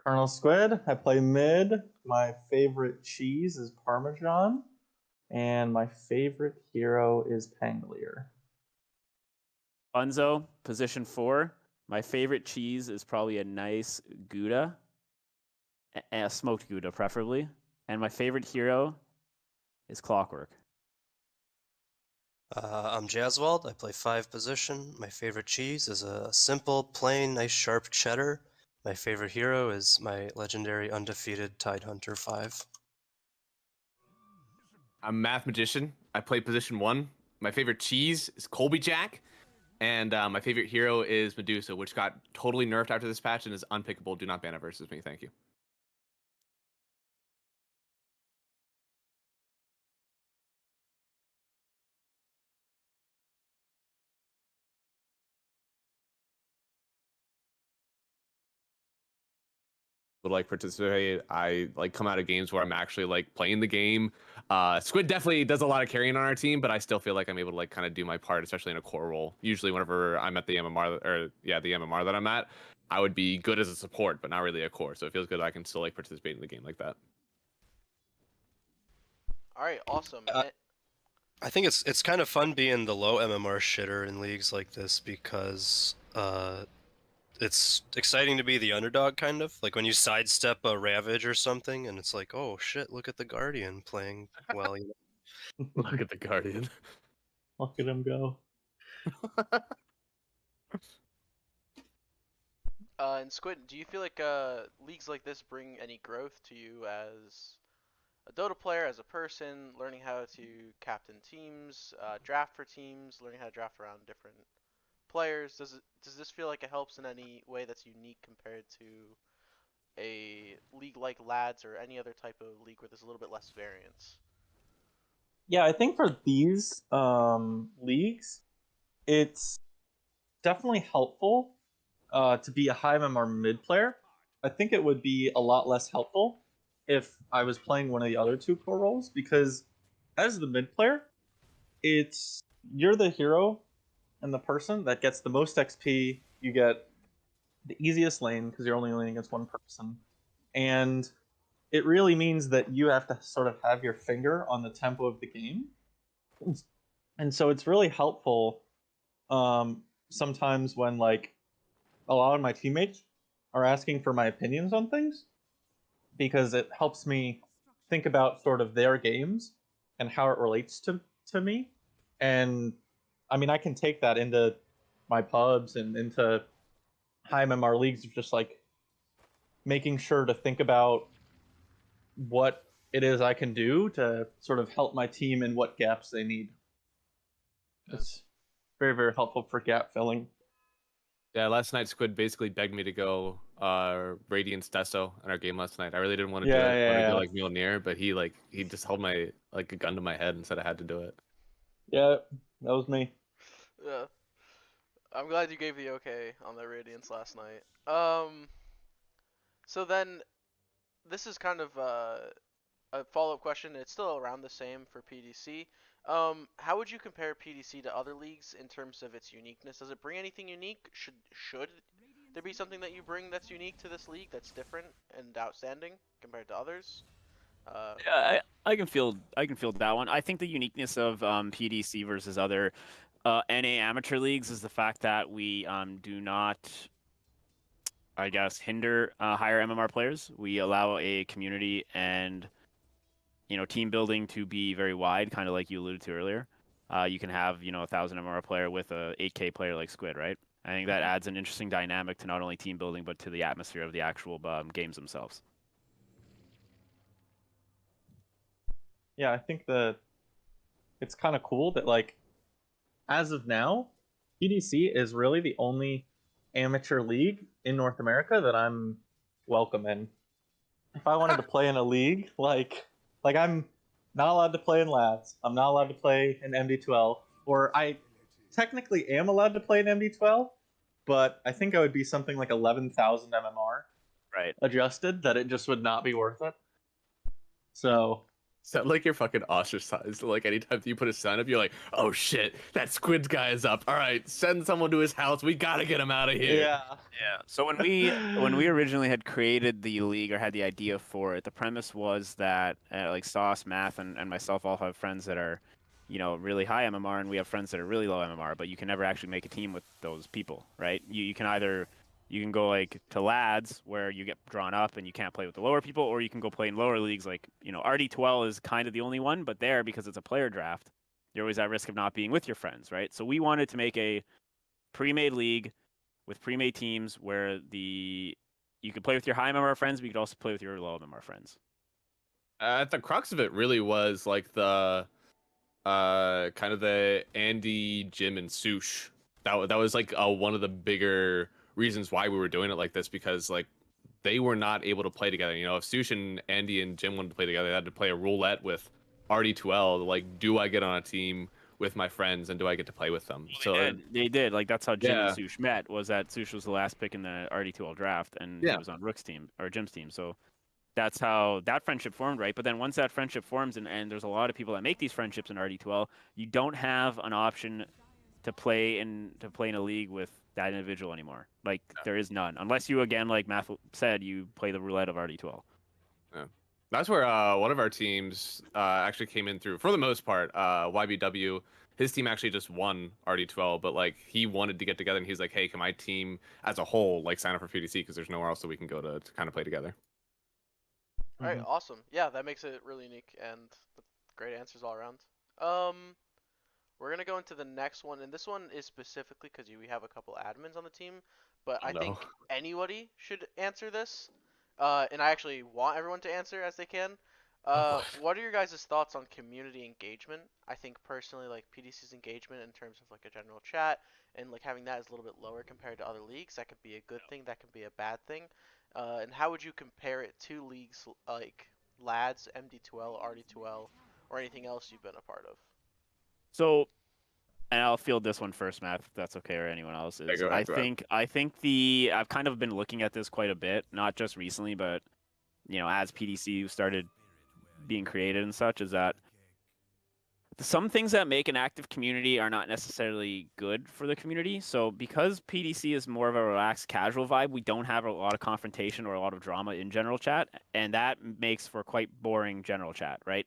Colonel Squid. I play mid. My favorite cheese is Parmesan, and my favorite hero is Pangolier. Funzo, position 4. My favorite cheese is probably a nice Gouda, a smoked Gouda preferably. And my favorite hero is Clockwork. I'm Jazzwald. I play 5 position. My favorite cheese is a simple, plain, nice, sharp cheddar. My favorite hero is my legendary undefeated Tidehunter 5. I'm Math Magician. I play position 1. My favorite cheese is Colby Jack. And my favorite hero is Medusa, which got totally nerfed after this patch and is unpickable. Do not ban it versus me. Thank you. Like participate. I like come out of games where I'm actually like playing the game. Squid definitely does a lot of carrying on our team, but I still feel like I'm able to like kind of do my part, especially in a core role. Usually whenever I'm at the MMR the MMR that I'm at, I would be good as a support, but not really a core. So it feels good I can still like participate in the game like that. All right, awesome. I think it's kind of fun being the low MMR shitter in leagues like this because it's exciting to be the underdog, kind of like when you sidestep a Ravage or something, and it's like, oh shit, look at the Guardian playing well. Look at the Guardian. Look at him go. And Squid, do you feel like leagues like this bring any growth to you as a Dota player, as a person, learning how to captain teams, draft for teams, learning how to draft around different players? Does this feel like it helps in any way that's unique compared to a league like Lads or any other type of league where there's a little bit less variance? Yeah, I think for these leagues, it's definitely helpful to be a high MMR mid player. I think it would be a lot less helpful if I was playing one of the other 2 core roles, because as the mid player, you're the hero and the person that gets the most XP. You get the easiest lane because you're only laning against one person, and it really means that you have to sort of have your finger on the tempo of the game, and so it's really helpful sometimes when like a lot of my teammates are asking for my opinions on things, because it helps me think about sort of their games and how it relates to me. And I mean, I can take that into my pubs and into high MMR leagues of just like making sure to think about what it is I can do to sort of help my team and what gaps they need. It's very, very helpful for gap filling. Yeah, last night Squid basically begged me to go Radiance Deso in our game last night. I really didn't want to do it. I wanted to do like Mjolnir, but he just held my like a gun to my head and said I had to do it. Yeah, that was me. Yeah. I'm glad you gave the okay on the Radiance last night. So then, this is kind of a follow-up question. It's still around the same for PDC. How would you compare PDC to other leagues in terms of its uniqueness? Does it bring anything unique? Should there be something that you bring that's unique to this league that's different and outstanding compared to others? Yeah, I can feel that one. I think the uniqueness of PDC versus other NA amateur leagues is the fact that we do not, I guess, hinder higher MMR players. We allow a community and team building to be very wide, kind of like you alluded to earlier. You can have 1,000 MMR player with a 8K player like Squid, right? I think that adds an interesting dynamic to not only team building but to the atmosphere of the actual games themselves. Yeah, I think that it's kind of cool that like as of now, PDC is really the only amateur league in North America that I'm welcome in. If I wanted to play in a league, like I'm not allowed to play in Labs, I'm not allowed to play in MD12, or I technically am allowed to play in MD12, but I think I would be something like 11,000 MMR right adjusted, that it just would not be worth it. So Sound like you're fucking ostracized. Like anytime you put a sign up, you're like, oh shit, that squid guy is up. All right, send someone to his house. We gotta get him out of here. Yeah. Yeah. So when we originally had created the league or had the idea for it, the premise was that like Sauce, Math, and myself all have friends that are, really high MMR, and we have friends that are really low MMR. But you can never actually make a team with those people, right? You can either you can go like to lads where you get drawn up and you can't play with the lower people, or you can go play in lower leagues like RD12 is kind of the only one, but there because it's a player draft, you're always at risk of not being with your friends, right? So we wanted to make a pre-made league with pre-made teams where you could play with your high MMR friends, but you could also play with your low MMR friends. At the crux of it really was like the kind of the Andy, Jim, and Sush. That was like one of the bigger reasons why we were doing it like this, because like they were not able to play together. If Sush and Andy and Jim wanted to play together, they had to play a roulette with RD2L. Like, do I get on a team with my friends and do I get to play with them? They did. Like that's how Jim Yeah. and Sush met. Was that Sush was the last pick in the RD2L draft, and he Yeah. was on Rook's team or Jim's team. So that's how that friendship formed, right? But then once that friendship forms, and there's a lot of people that make these friendships in RD2L, you don't have an option to play in a league with that individual anymore. Like there is none, unless you again, like Math said, you play the roulette of RD12. That's where one of our teams actually came in through, for the most part, YBW. His team actually just won RD12, but like he wanted to get together and he's like, hey, can my team as a whole like sign up for PDC because there's nowhere else that we can go to kind of play together. All right, awesome. Yeah, that makes it really unique and great answers all around. We're gonna go into the next one, and this one is specifically because we have a couple admins on the team, but I think anybody should answer this. And I actually want everyone to answer as they can. What are your guys' thoughts on community engagement? I think personally, like PDC's engagement in terms of like a general chat and like having that is a little bit lower compared to other leagues. That could be a good thing. That could be a bad thing. And how would you compare it to leagues like Lads, MD2L, RD2L, or anything else you've been a part of? So, and I'll field this one first, Matt, if that's okay, or anyone else's. Yeah, go ahead, go ahead. I think I've kind of been looking at this quite a bit, not just recently, but as PDC started being created and such, is that some things that make an active community are not necessarily good for the community. So because PDC is more of a relaxed, casual vibe, we don't have a lot of confrontation or a lot of drama in general chat, and that makes for quite boring general chat, right?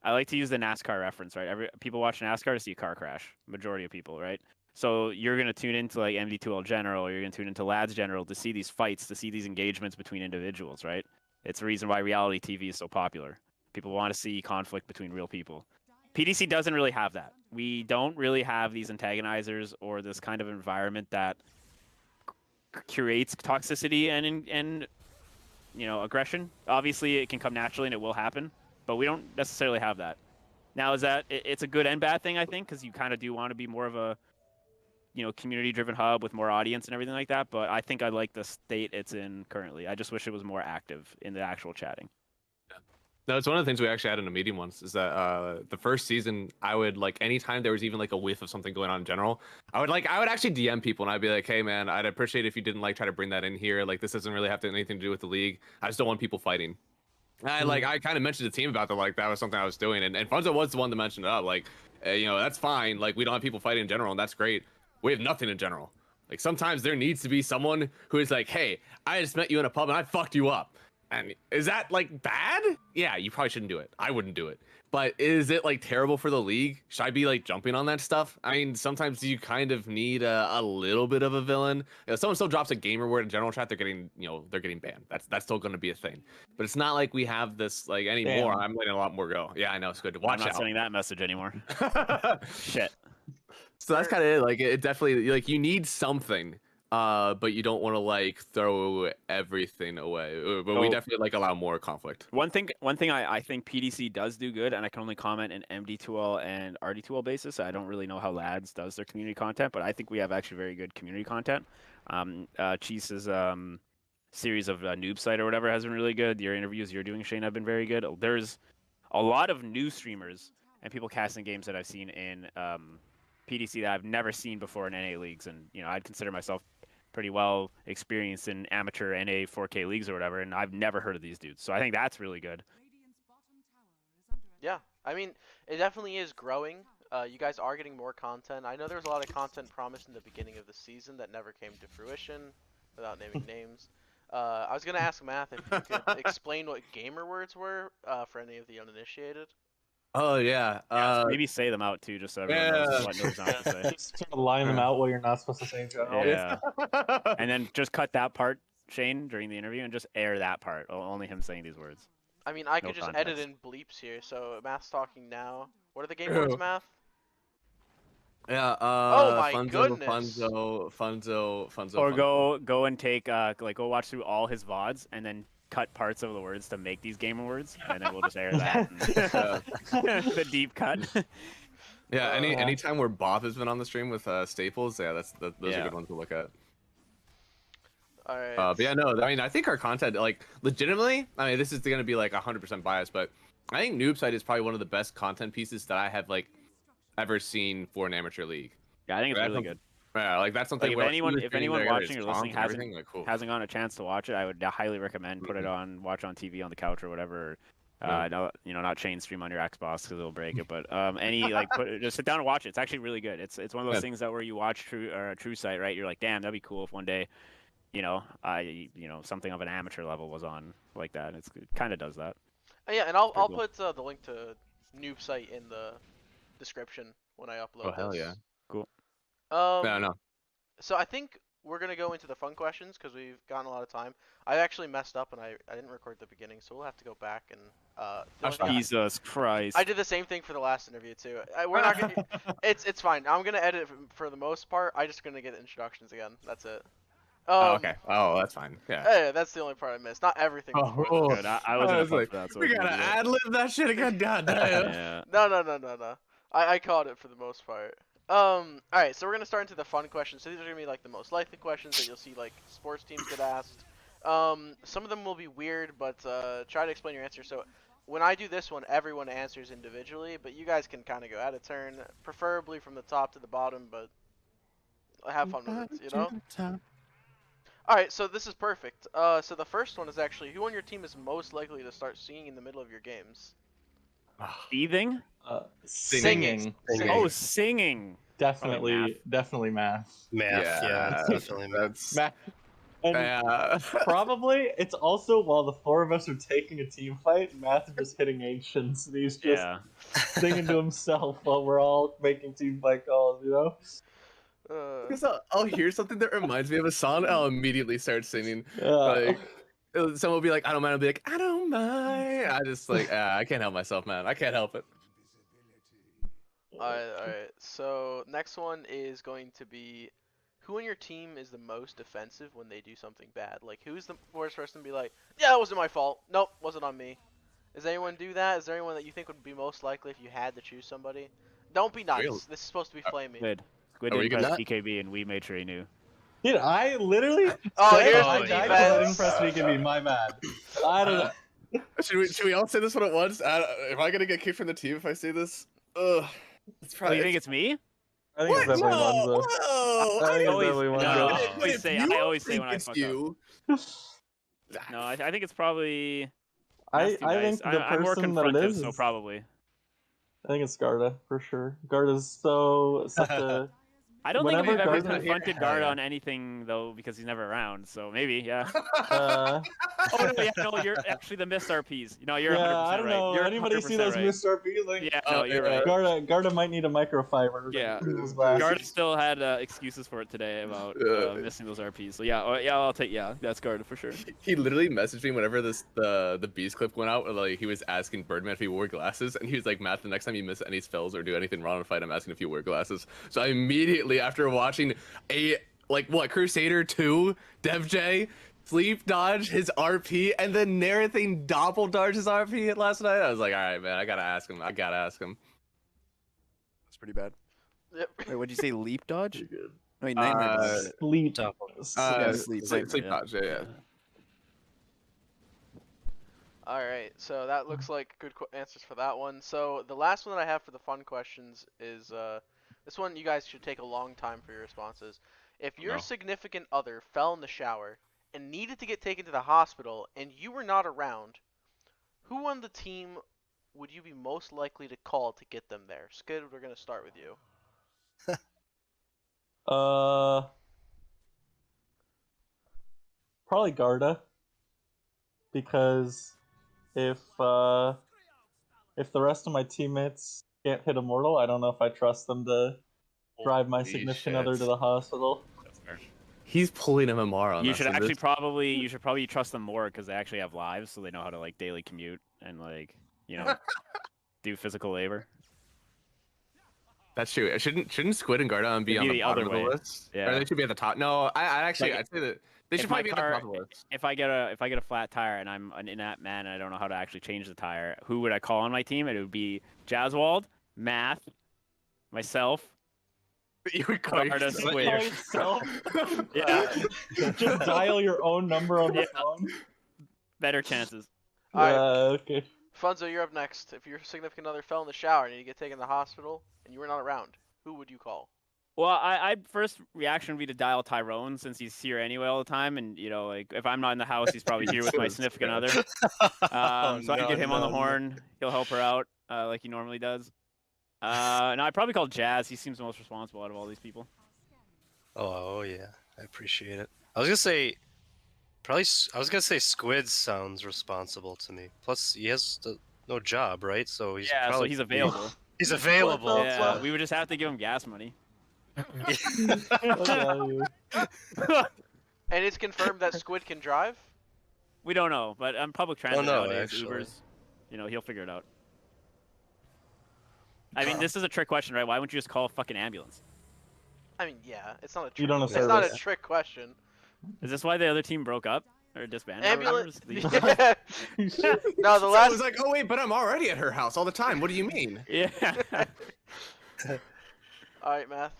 I like to use the NASCAR reference, right? People watch NASCAR to see a car crash. Majority of people, right? So you're gonna tune into like MD2L General, or you're gonna tune into Lads General to see these fights, to see these engagements between individuals, right? It's the reason why reality TV is so popular. People want to see conflict between real people. PDC doesn't really have that. We don't really have these antagonizers or this kind of environment that curates toxicity and aggression. Obviously, it can come naturally and it will happen, but we don't necessarily have that. Now, is that it's a good and bad thing, I think, because you kind of do want to be more of a community-driven hub with more audience and everything like that. But I think I like the state it's in currently. I just wish it was more active in the actual chatting. No, it's one of the things we actually had in a meeting once, is that the first season, I would like anytime there was even like a whiff of something going on in general, I would actually DM people and I'd be like, hey man, I'd appreciate if you didn't like try to bring that in here. Like this doesn't really have anything to do with the league. I just don't want people fighting. And I kind of mentioned to the team about that, like that was something I was doing, and Funzo was the one that mentioned it up. Like, that's fine. Like we don't have people fighting in general, and that's great. We have nothing in general. Like sometimes there needs to be someone who is like, hey, I just met you in a pub and I fucked you up. And is that like bad? Yeah, you probably shouldn't do it. I wouldn't do it. But is it like terrible for the league? Should I be like jumping on that stuff? I mean, sometimes you kind of need a little bit of a villain. If someone still drops a gamer word in general chat, they're getting banned. That's still going to be a thing. But it's not like we have this like anymore. Damn. I'm letting a lot more go. Yeah, I know, it's good to watch I'm not out. sending that message anymore. Shit. So that's kind of it. Like it definitely, like you need something. But you don't want to like throw everything away. But we So- definitely like allow more conflict. One thing I think PDC does do good, and I can only comment in MD2L and RD2L basis. I don't really know how Lads does their community content, but I think we have actually very good community content. Chease's series of noobsight or whatever has been really good. Your interviews you're doing, Shane, have been very good. There's a lot of new streamers and people casting games that I've seen in PDC that I've never seen before in NA leagues, and I'd consider myself pretty well experienced in amateur NA 4K leagues or whatever, and I've never heard of these dudes. So I think that's really good. Yeah, I mean, it definitely is growing. You guys are getting more content. I know there was a lot of content promised in the beginning of the season that never came to fruition, without naming names. I was gonna ask Math if you could explain what gamer words were for any of the uninitiated. Oh yeah. Maybe say them out too, just so everyone knows yeah. what noobs not to say. Just sort of line them out what you're not supposed to say in general. Yeah. And then just cut that part, Shane, during the interview, and just air that part. Only him saying these words. I mean, I No could just edit context. in bleeps here. So Math's talking now. What are the game words, Math? Yeah. Oh my Funzo, goodness. Funzo. Or Funzo. go and take like go watch through all his VODs and then cut parts of the words to make these gamer words, and then we'll just air that. The deep cut. Yeah. Anytime where Bob has been on the stream with Staples, yeah, those are Yeah. good ones to look at. All right. But yeah, no, I mean, I think our content, like, legitimately, I mean, this is gonna be like 100% biased, but I think noobsight is probably one of the best content pieces that I have like ever seen for an amateur league. Yeah, I think it's Right, really good. Yeah, like that's something Like where if anyone watching or listening hasn't cool. gotten a chance to watch it, I would highly recommend put it on, watch on TV on the couch or whatever. No, not chain stream on your Xbox because it'll break it. But any like just sit down and watch it. It's actually really good. It's one of those things that where you watch True Sight, right? You're like, damn, that'd be cool if one day, something of an amateur level was on like that. It kind of does that. Yeah, and I'll cool. put the link to noobsight in the description when I upload Oh hell this. yeah! Cool. No. So I think we're gonna go into the fun questions because we've gotten a lot of time. I actually messed up and I didn't record the beginning, so we'll have to go back and the only thing Jesus Christ. I did the same thing for the last interview too. We're not gonna. It's fine. I'm gonna edit for the most part. I just gonna get introductions again. That's it. Oh, okay. Oh, that's fine. Yeah. Hey, that's the only part I missed. Not everything. Oh, Good. I was like, for that. So we gotta ad lib that shit again. God damn. Yeah. No. I caught it for the most part. Alright, so we're gonna start into the fun questions. So these are gonna be like the most likely questions that you'll see like sports teams get asked. Some of them will be weird, but try to explain your answer. So when I do this one, everyone answers individually, but you guys can kind of go out of turn, preferably from the top to the bottom, but have fun with it, you know? Alright, so this is perfect. So the first one is actually, who on your team is most likely to start singing in the middle of your games? Thieving? Singing. Oh, singing. Definitely math. Math, yeah, definitely math. That's Math. And probably it's also while the four of us are taking a team fight, Math is just hitting ancients and he's just singing to himself while we're all making team fight calls, you know? Because I'll hear something that reminds me of a song, I'll immediately start singing. Like, someone will be like, I don't mind. I'll be like, I don't mind. I just like, I can't help myself, man. I can't help it. Alright. So next one is going to be, who on your team is the most defensive when they do something bad? Like, who's the worst person to be like, yeah, that wasn't my fault. Nope, wasn't on me. Does anyone do that? Is there anyone that you think would be most likely if you had to choose somebody? Don't be nice. Really? This is supposed to be flaming. Good. Squid Are we didn't good press now? BKB and we made sure he knew. Dude, I literally Oh, said here's I the died 'cause I didn't defense. press BKB, my bad. I don't know. Should we all say this one at once? Am I gonna get kicked from the team if I say this? Ugh. It's Oh, probably. you think it's me? I think it's definitely Funzo. Whoa! I think it's always- definitely no, Funzo. I always say- I always say when I it's fuck up. you. No, I think it's probably. I That's too think nice. the I'm more person that it confrontive, is. so probably. I think it's Garda for sure. Garda's such a. I don't think Whenever we've ever Garda's not here, confronted hell Guard yeah. on anything though because he's never around. So maybe, yeah. Uh, Oh no, yeah, no, you're actually the missed RPs. No, you're 100% yeah, I don't right. know. You're Anybody see 100% those right. missed RPs? Like, Yeah, no, you're right. Garda might need a microfiber. Yeah. Those glasses. Garda still had excuses for it today about missing those RPs. So yeah, I'll take that's Garda for sure. He literally messaged me whenever the Beast clip went out. Like he was asking Birdman if he wore glasses, and he was like, "Matt, the next time you miss any spells or do anything wrong in a fight, I'm asking if you wear glasses." So I immediately, after watching Crusader 2, Dev J, sleep dodge his RP, and then Narrathing doppel dodge his RP last night, I was like, all right, man, I gotta ask him. That's pretty bad. Yep. Wait, what'd you say? Leap dodge? Pretty good. Wait, nightmare Uh, dodge. Sleep. Yeah, sleep dodge, yeah. Alright, so that looks like good answers for that one. So the last one that I have for the fun questions is, this one you guys should take a long time for your responses. If your No. significant other fell in the shower and needed to get taken to the hospital and you were not around, who on the team would you be most likely to call to get them there? Skid, we're gonna start with you. Probably Garda, because if the rest of my teammates can't hit Immortal, I don't know if I trust them to drive my Holy significant other shit. to the hospital. That's fair. He's pulling MMR on You us should in actually this. probably trust them more because they actually have lives, so they know how to like daily commute and like do physical labor. That's true. Shouldn't Squid and Garda be It'd on be the the bottom other of the way. list? Yeah. Or they should be at the top. No, I actually Like, I'd say that they if should my probably be at the car, top of the list. if I get a flat tire and I'm an in-app man and I don't know how to actually change the tire, who would I call on my team? It would be Jazzwald, Math, myself. You would call Garda, yourself- Squid. Call yourself. Yeah, Just dial your own number on the Yeah. phone. better chances. Alright. Okay. Funzo, you're up next. If your significant other fell in the shower and you get taken to the hospital and you were not around, who would you call? Well, I first reaction would be to dial Tyrone since he's here anyway all the time, and like if I'm not in the house, he's probably here with my Jesus significant other. Christ. So I can no, get him on the no, horn. He'll help her out like he normally does. No, I'd probably call Jazz. He seems the most responsible out of all these people. Oh yeah, I appreciate it. I was gonna say, I was gonna say Squid sounds responsible to me. Plus, he has no job, right? So he's Yeah, so probably he's available. He's available. the Yeah, fuck? we would just have to give him gas money. Fuck outta here. And it's confirmed that Squid can drive? We don't know, but public transit no, nowadays, actually. Ubers, he'll figure it out. I mean, this is a trick question, right? Why wouldn't you just call a fucking ambulance? I mean, yeah, it's not a You trick. don't know It's not a service. trick question. Is this why the other team broke up or disbanded? or Ambulance. whatever? Yeah. No, the So last. I was like, oh wait, but I'm already at her house all the time. What do you mean? Yeah. All right, Math.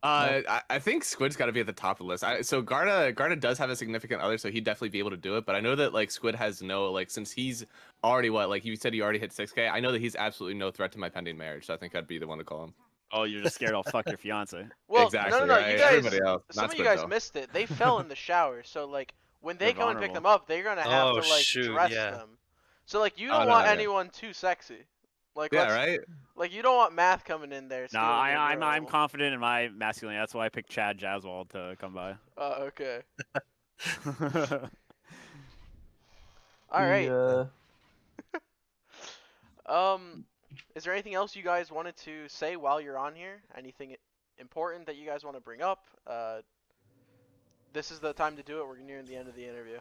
I think Squid's got to be at the top of the list. So Garda does have a significant other, so he'd definitely be able to do it. But I know that like Squid has no since he's already like you said he already hit 6K. I know that he's absolutely no threat to my pending marriage. So I think I'd be the one to call him. Oh, you're just scared I'll fuck your fiance. Well, Exactly, no. right? You guys. Everybody else, Some not of you Squid, guys though. missed it. They fell in the shower, so like when they They're come and pick vulnerable. them up, they're gonna have Oh, to like shoot, dress yeah. them. So like you Oh, don't no, want yeah. anyone too sexy. Like Yeah, let's, right. like you don't want Math coming in there. No, stealing your I'm girl. confident in my masculinity. That's why I picked Chad Jazzwald to come by. Okay. All right. Is there anything else you guys wanted to say while you're on here? Anything important that you guys want to bring up? This is the time to do it. We're nearing the end of the interview.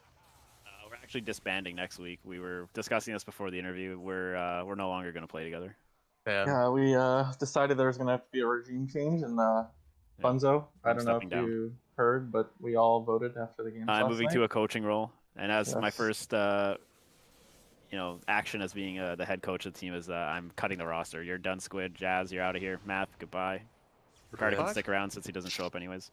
We're actually disbanding next week. We were discussing this before the interview. We're no longer going to play together. Yeah, we decided there was gonna have to be a regime change in Funzo. I I'm don't know if stepping down. you heard, but we all voted after the game. I'm moving to a coaching role, and as my Yes. first action as being the head coach of the team is I'm cutting the roster. You're done, Squid. Jazz, you're out of here. Math, goodbye. Carter can What? stick around since he doesn't show up anyways.